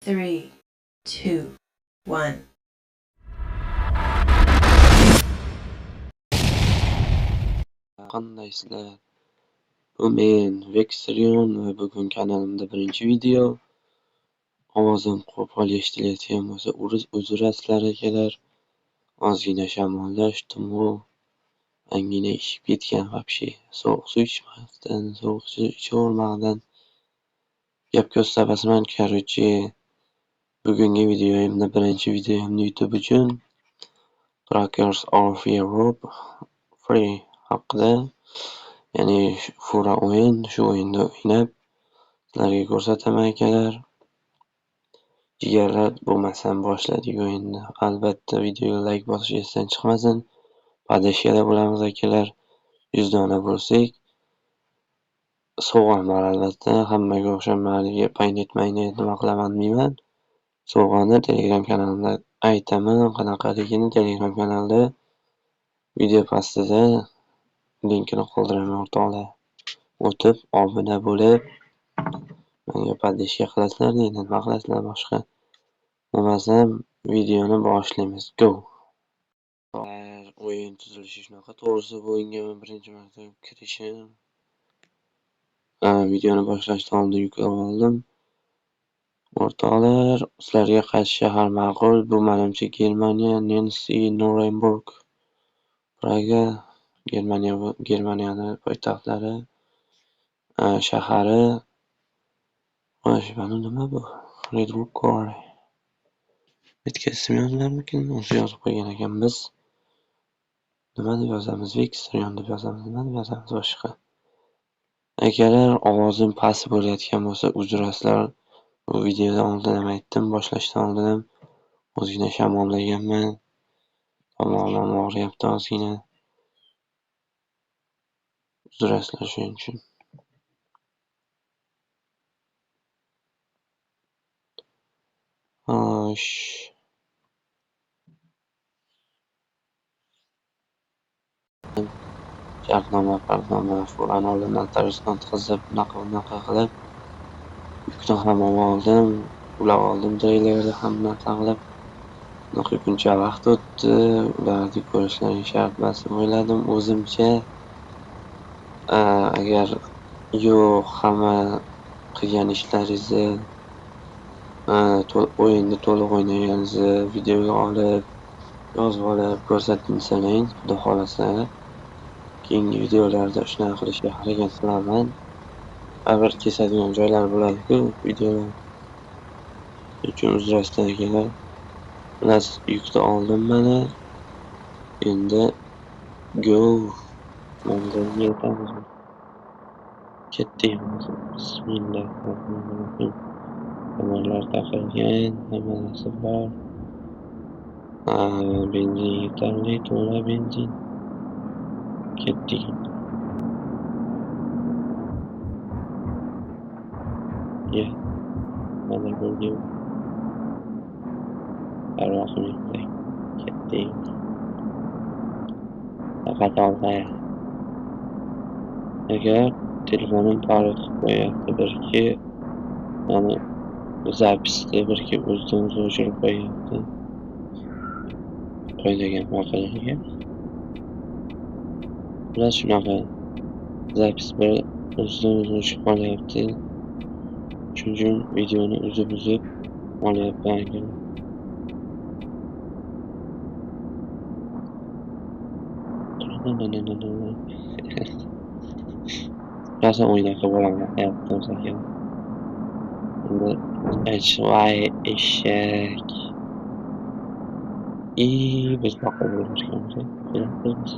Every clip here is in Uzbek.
3, 2, 1. Qandaysizlar? Bu men Vexrion va bugun kanalimda birinchi video. Ovozim qo'pol eshitilayotgan bo'lsa uzr asizlar akalar. Ozgina shamollash, tumov, angina ishib ketgan вообще. Sovuq suv ichmasdan, sovuq suv ichavermag'dan gapga o'tsamasman. Короче, bugungi videoyimda birinchi videoyimni YouTube uchun Trackers of Europe Free haqida, ya'ni fura o'yin, shu o'yinda o'ynab sizlarga ko'rsataman akalar. Jigarlar, bo'lmasam boshladik o'yinni. Albatta videoga like bosish esdan chiqmasin. Padashkada bo'lamiz akalar. 100 dona bo'lsak sovg'am bor albatta. Hammaga o'xshamaligiga paynet nima qilaman deyman. Sovg'ani Telegram kanalimda aytaman, qanaqaligini Telegram kanalda video pastida linkini qoldiraman o'rtoqlar. O'tib obuna bo'lib menga padashka qilasizlar deydi. Nima qilasizlar boshqa? Bo'lmasam videoni boshlaymiz. Go. O'yin tuzilishi shunaqa. To'g'risi bu o'yinga men birinchi marta kirishim. Videoni boshlashdan oldin yuklab oldim. O'rtoqlar, sizlarga qaysi shahar ma'qul? Bu menimcha Germaniya, Nancy, Nuremberg, Praga, Germaniyani poytaxtlari, shahari. Mana nima bu? Redwood Quarry. Bitta ism yozganmikin? O'zi yozib qo'ygan ekanmiz. Nima deb yozamiz? Vexrion deb yozamiz. Nima deb yozamiz boshqa? Akalar, ovozim past bo'layotgan bo'lsa uzr asizlar. Bu videodan oldin ham aytdim, boshlashdan oldin ham ozgina shamollaganman. Tomog'im og'riyapti ozgina. Uzr asizlar shuning uchun. Xo'sh. Shartnoma, furani oldindan tarjimon qilib, bunaqa qilib, yukni ham oldim, ulab oldim, treylerda ham qilib. Ko'pincha vaqt o'tdi, ularni ko'rishlaring shart emas deb o'yladim o'zimcha. Agar yo'q, hamma qilgan ishlaringizni, o'yinni to'liq o'ynaganingizda videoga olib, yozib olib ko'rsatsangiz, xudo xolasa keyingi videolarda shunaqa qilishga harakat qilaman. Baribir kesadigan joylar bo'ladi-ku videolar. Shuning uchun uzr asizlar akalar. Bilasiz, yukni oldim mana. Endi go. Manzilga yetamiz. Ketdik. Bismillahirrohmanirrohim. Kamarlar taqilgan, hamma narsa bor. Benzin yetarli, to'la benzin. Ketdik. Mana bo'lgan. Arvohimizda ketdik. Faqat oldi. Agar telefonim parod qilib qo'yapti, birki mana zapisda birki o'zidan o'zi o'chirib qo'yapti. Qo'yilgan voqealarga. Bular shunaqa. Zapis bir o'zidan o'zi o'chib qolyapti. Shuning uchun videoni uzib olyapman. Rosa o'ynaqa bo'laman hayotda o'zim. Endi voy eshak. Biz boqib o'rganamiz.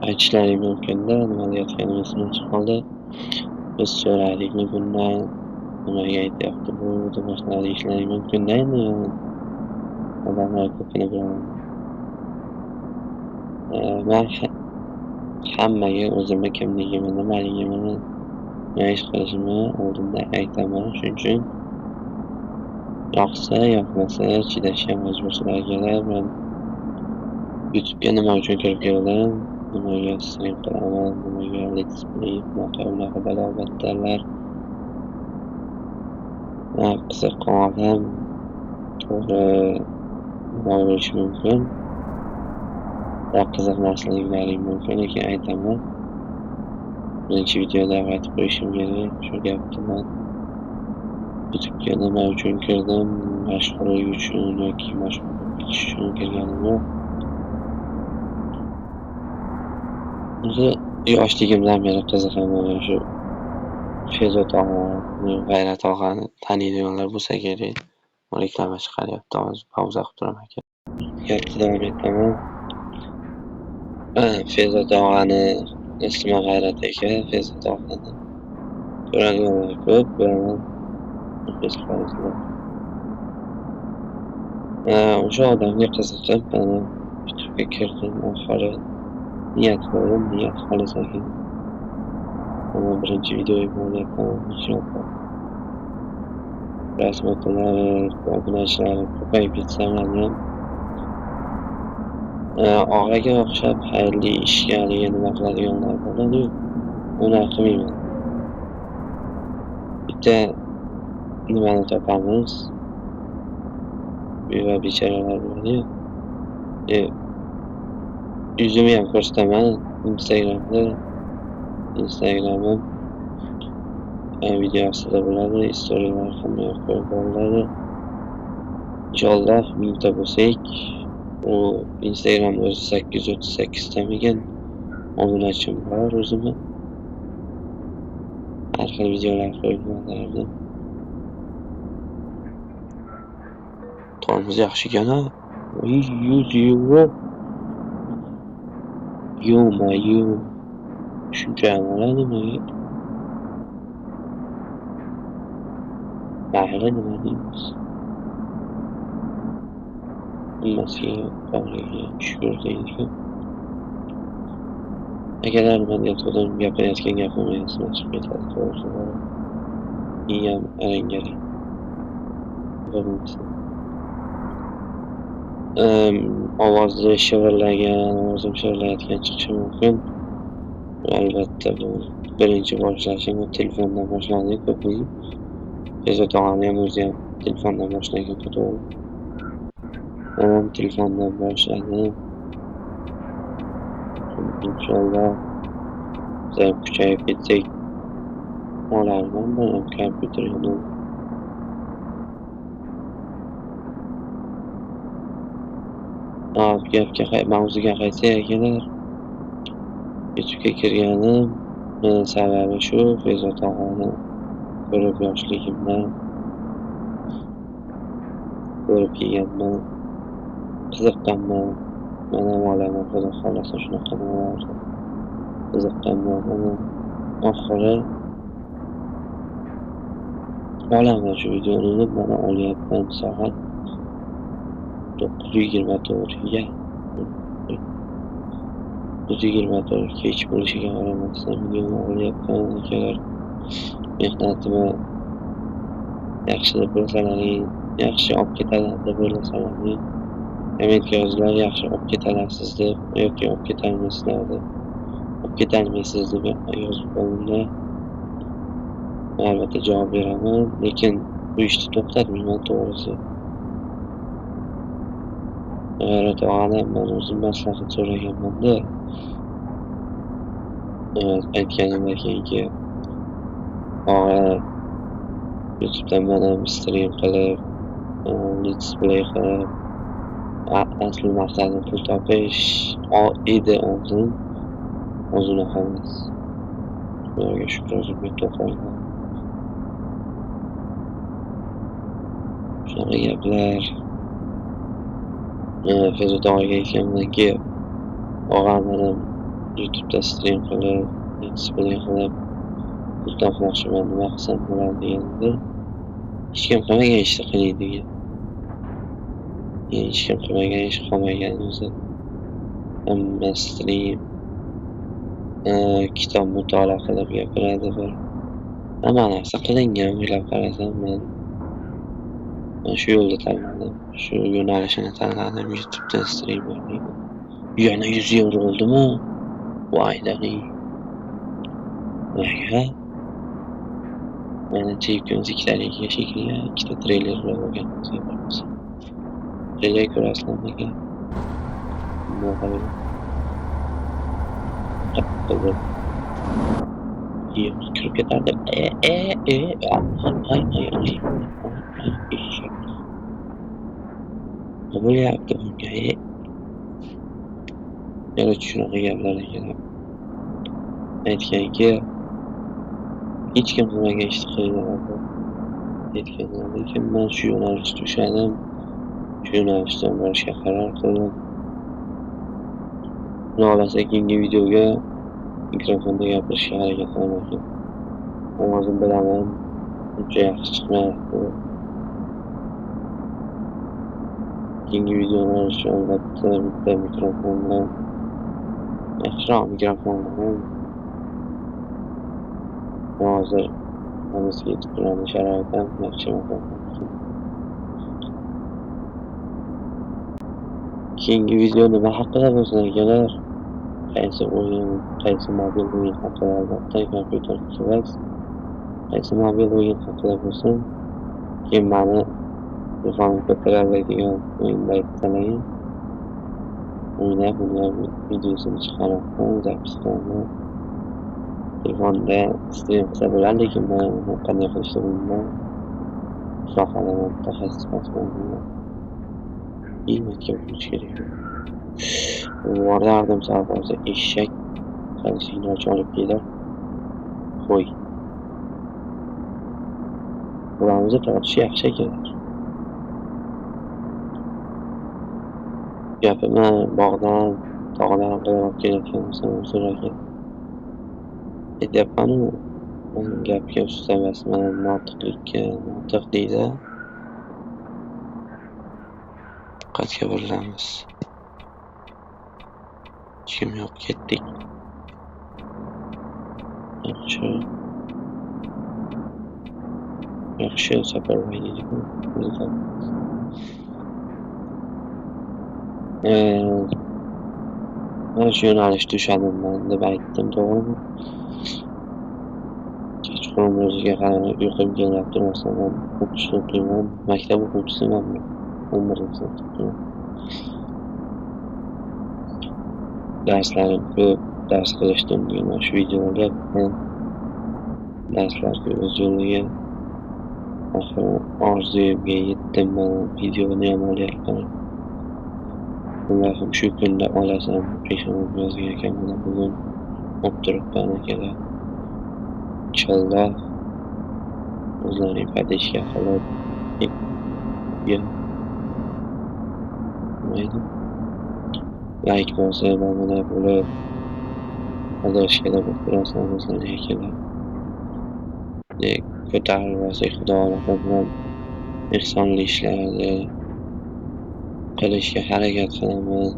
Aytishlaring mumkin-da, nima deyotganimiz esimdan chiqib qoldi. Biz so'radikmi bundan, nimaga aytyapti bu deb boshqa deyishlaring mumkin-da endi. Odamlar ko'pini bilaman. Men hammaga o'zimni kimligimni, nimaligimni, nima ish qilishimni oldindan aytaman. Shuning uchun yoqsa, yoqmasa chidashga majbursizlar akalar. Men YouTube'ga nima uchun kirib keldim? nimaga stream qilaman, nimaga let's play, unaqa balobatlarlar. Qiziqqon odam to'g'ri nima bo'lishi mumkin. Qiziqmasliklaring mumkin, lekin aytaman. Birinchi videoda aytib qo'yishim kerak, shu gapni man YouTube'ga nima uchun kirdim, mashhurlik uchun yoki mashhur bo'lish uchun kirganim yo'q. O'zi yoshligimdan beri qiziqaman shu Fezo tog'ani, G'ayrat og'ani taniydiganlar bo'lsa kerak. Reklama chiqaryapti, hozir pauza qilib turaman aka. Gapni davom etaman. Fezo tog'ani ismi G'ayrat aka, Fezo tog'ani ko'radiganlar ko'p, bilaman. O'sha odamga qiziqib, mana YouTube'ga kirdim, oxiri niyat qildim, niyat xolis ekan. Mana birinchi videoyim bo'lyapman, inshaalloh. Prosmotrlari, obunachilari ko'payib ketsa ham og'aga o'xshab xayrli ishga haligi nima qiladiganlar bo'ladi, uni qilmayman. Bitta nimani topamiz, beva bechoralar bo'ladi-yu. Yuzimni ham ko'rsataman Instagramda. Instagramim video ostida bo'ladi, storylar hamma yoqda bo'ladi. Inshaalloh mingta bo'lsak, u Instagram o'zi 838 tamigan obunachim bor o'zimni. Har xil videolar qo'yib borardim. Tormoz yaxshi ekan-a? 100 euro. Yo-mayo. Shuncha oladimi? Mayli, nima deymiz? Hammasiga borligiga shukur deydi-ku. Agar men to'g'ri gapirayotgan gapim esimdan chiqib ketadi, to'g'ri. Miyam arang-garang. Ovozi shivirlagan, ovozim shivirlayotgan chiqishi mumkin. Albatta bu birinchi boshlashim telefondan boshlandi, ko'pincha. Fezo tog'ani ham o'zi ham telefondan boshlagan to'g'ri. Men telefondan boshladim. Inshaalloh biz kuchayib ketsak olarman, men kompyuterga gapga mavzuga qaytsak akalar, YouTube'ga kirganim sababi shu, Fezo tog'ani ko'rib yoshligimdan ko'rib kelganman, qiziqqanman. Mana olaman, xudo xolasa shunaqa bo'lardi. Qiziqqanman, mana oxiri olaman shu videoni, mana olyapman soat 9:24ga. 9:24 kech bo'lishiga qaramasdan videoni olyapman akalar. Mehnatimni yaxshi deb bilsalaring, yaxshi olib ketadi deb o'ylasalaring, kommentga yozinglar, yaxshi olib ketasiz deb yoki olib ketolmaysizlar deb. Olib ketolmaysiz deb yozib qo'yinglar. Albatta javob beraman, lekin bu ishni to'xtatmayman to'g'risi. G'ayrat og'adan men o'zim maslahat so'raganman-da. Aytganimdan keyingi og'a YouTube'dan mana stream qilib, let's play qilib, asli maqsadim pul topish edi oldin. Hozir unaqa emas. Xudoga shukr, o'zimga to'xtaldim. Shunaqa gaplar. Fezo tog'aga aytganimdan keyin og'am mana YouTube'da stream qilib, let's play qilib pul topmoqchiman, nima qilsam bo'ladi deganda, hech kim qilmagan ishni qiling degan. Hech kim qilmagan ish qolmagan o'zi. Hamma stream kitob mutolaa qilib gapiradi bir. Hamma narsa qilingan, o'ylab qarasam men shu yo'lda tanladim. Shu yo'nalishni tanladim YouTube'da streamerlik. Yana 100 euro oldimi? Vaydaning nega? Menimcha ikkovimiz ikkitaligiga shekilli ikkita treyler bo'lgan bo'lsa. Treyler ko'rasizlarmi? Nima qildi? Kirib ketardi. Ay. Nima bo'lyapti bunga? Yana shunaqa gaplar ekan. Aytganki, hech kim qilmagan ishni qilganlar aytganlar, lekin men shu yo'nalishda ushladim. Shu yo'nalishdan borishga qaror qildim. Xulosasi keyingi videoga mikrofonda gapirishga harakat qilaman. Ovozim bilaman, uncha yaxshi chiqmayapti. Keyingi videoni olishga albatta bitta mikrofon bilan, yaxshiroq mikrofon bilan hozir hammaga yetib turadi sharoitim yaxshi emas. Keyingi video nima haqida bo'lsa kerak? Qaysi o'yin, qaysi mobil o'yin haqida albatta kompyuter emas. Qaysi mobil o'yin haqida bo'lsin, keyin mani telefonni ko'taradigan o'yinda aytsalar, o'ynab videosini chiqarib zapis qilaman. Telefonda stream qilsa bo'ladi, lekin men qanday qilishni bilmayman. Sohada mutaxassis emasman. Iymatga bo'lish kerak. Vardardim savdosi eshak qalishingni olib kelib qo'y. Bularimizni tortish yaxshi ekan. Gapimni bog'dan, tog'dan qilib kelayotgan bo'lsam so'ragan. Aytyapman-ku, men gapga usta emasman, notiqlikka notiq deydi. Diqqatga bo'lamiz. Hech kim yo'q, ketdik. Yaxshi safar bo'ldi. Men shu yo'nalishda ushladim deb aytdim, to'g'rimi? Kechqurun o'ziga qarab uyqum kelyapti, masalan, o'qishni o'qiyman, maktab o'quvchisiman, 11-sinfda. Darslarim ko'p, dars qilishdim degan shu videoga darslarga o'z yo'liga oxiri orzuyimga yetdim. Men videoni ham olyapman. Ularni shu kunda olasam, peshonam yozgan ekan, mana bugun olib turibman akalar. Inshaalloh o'zlarining podishga qilib like bo'lsa mana bo'lib adashga deb o'tirasan o'zlariga akalar. Ko'tarib olsa xudo bilan ehsonli ishlarni qilishga harakat qilaman.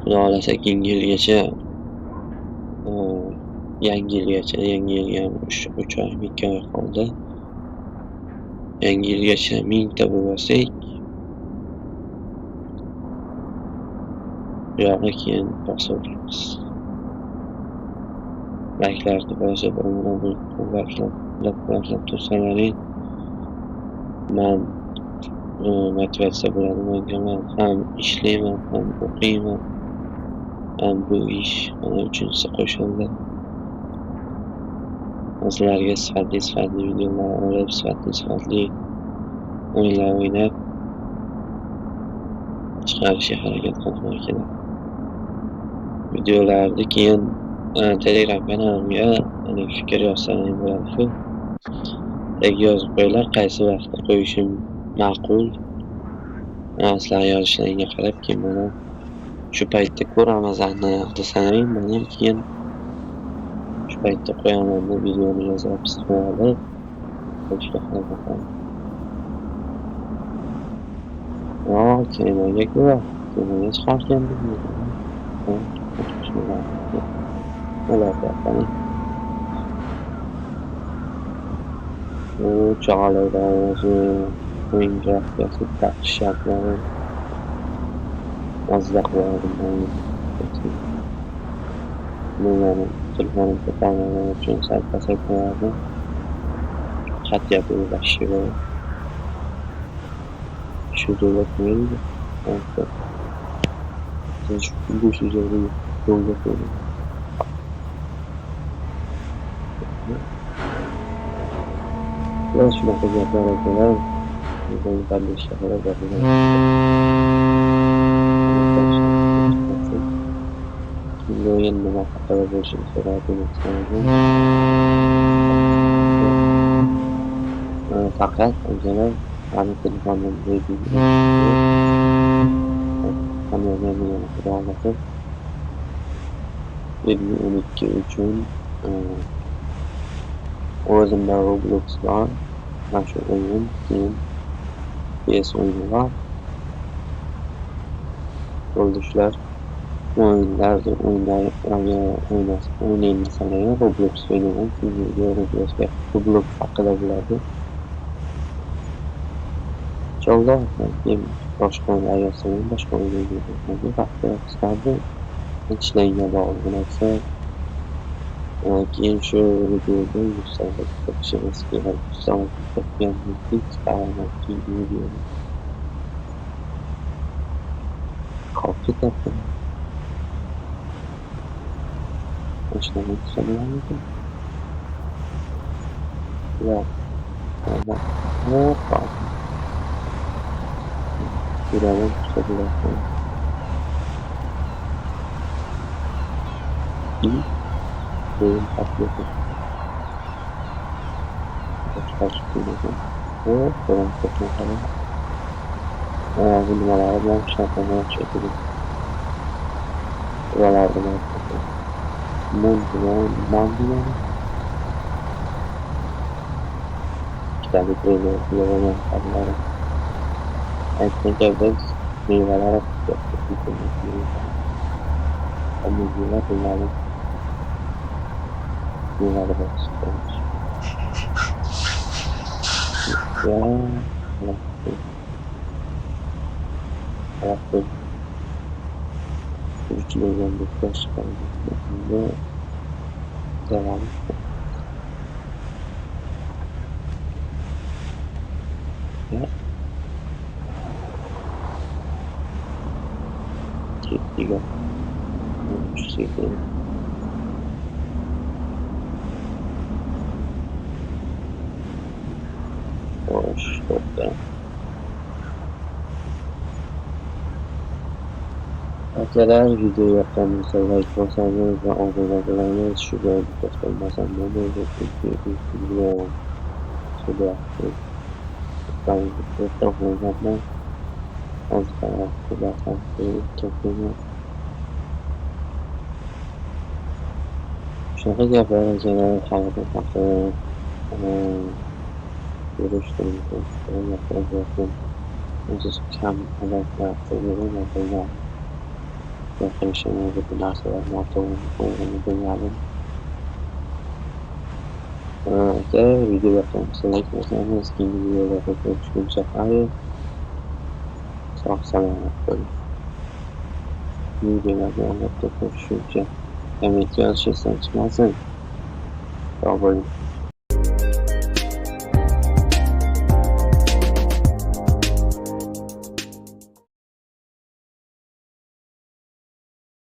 Xudo xohlasa keyingi yilgacha, yangi yilga 3 oy, 2 oy qoldi. Yangi yilgacha 1000 ta bo'lsak, buyog'i keyin bosib like'larni bosib, qo'llab tursalaring, men motivatsiya bo'ladi menga. Men ham ishlayman, ham o'qiyman, ham bu ish mana uchinchisi qo'shildi. Sizlarga sifatli videolar olib, sifatli o'yinlar o'ynab chiqarishga harakat qilaman kerak. Videolarni keyin Telegram kanalimga fikr yozsalaring bo'ladi-ku. Yozib qo'yinglar, qaysi vaqtda qo'yishim ma'qul. Sizlar yozishlaringga qarab, keyin mana shu paytda ko'ramiz desalaring, men keyin shu paytda qo'yaman deb videoni yozib qilib qo'yishga harakat qilaman. Kemaga chiqargandik. Bu chog'larda o'zi o'yinga taqishyapti. mazza qilardim o'yin. Men telefonim ko'tarmagani uchun sayt qo'yardim. Chat gaplashishga shu bo'lmaydi. Siz bu so'zlarni yo'lga qo'ying. Ular shunaqa gaplar aytadilar. Men qanday ishlar gapirgan. O'yin nima haqida bo'lishini so'radingiz. Faqat o'zini mani telefonimdan xudo xohlasa 2012 uchun o'zimda Roblox bor. Mana shu o'yin, keyin PS o'yini bor. Bo'ldi shular. O'yinlarni o'ynayman Roblox o'ynagan. Roblox haqida bo'ladi. Inshaalloh men boshqa o'yinlarga vaqtga qisqardi. Ishlayga bog'liq narsa. Keyin shu videoda 100 soat ko'rishimiz kerak. 100 soat videoni qolib ketadi. Ishlamak istamaganmikin? Yo'q. Kiralar tushadilar. O'yin taklif nimalari bilan ishlamoqchi edim. Ularni kitobni qo'ygan xabarlar aytgancha biz mevalar Akalar video yoqqaningizda like bosangiz va ogohlantirsangiz shu joyda to'xtalmasam bo'lmaydi. Chunki video juda yaxshi. To'xtalmayapman. Hozir kubasan to'xtalmayapman. Shunaqa gaplar akalar haqida görüştüğümüzde Siz kam adaklar seviyorum. Yaklaşımı bir narsalar muhatabını dünyanın. Video yapmamızı eklerseniz yeni videolarda görüşünce hayır. Sağ selamet olun. Videolarda görüşünce emek çalışırsan çıkmasın. Sağ olun.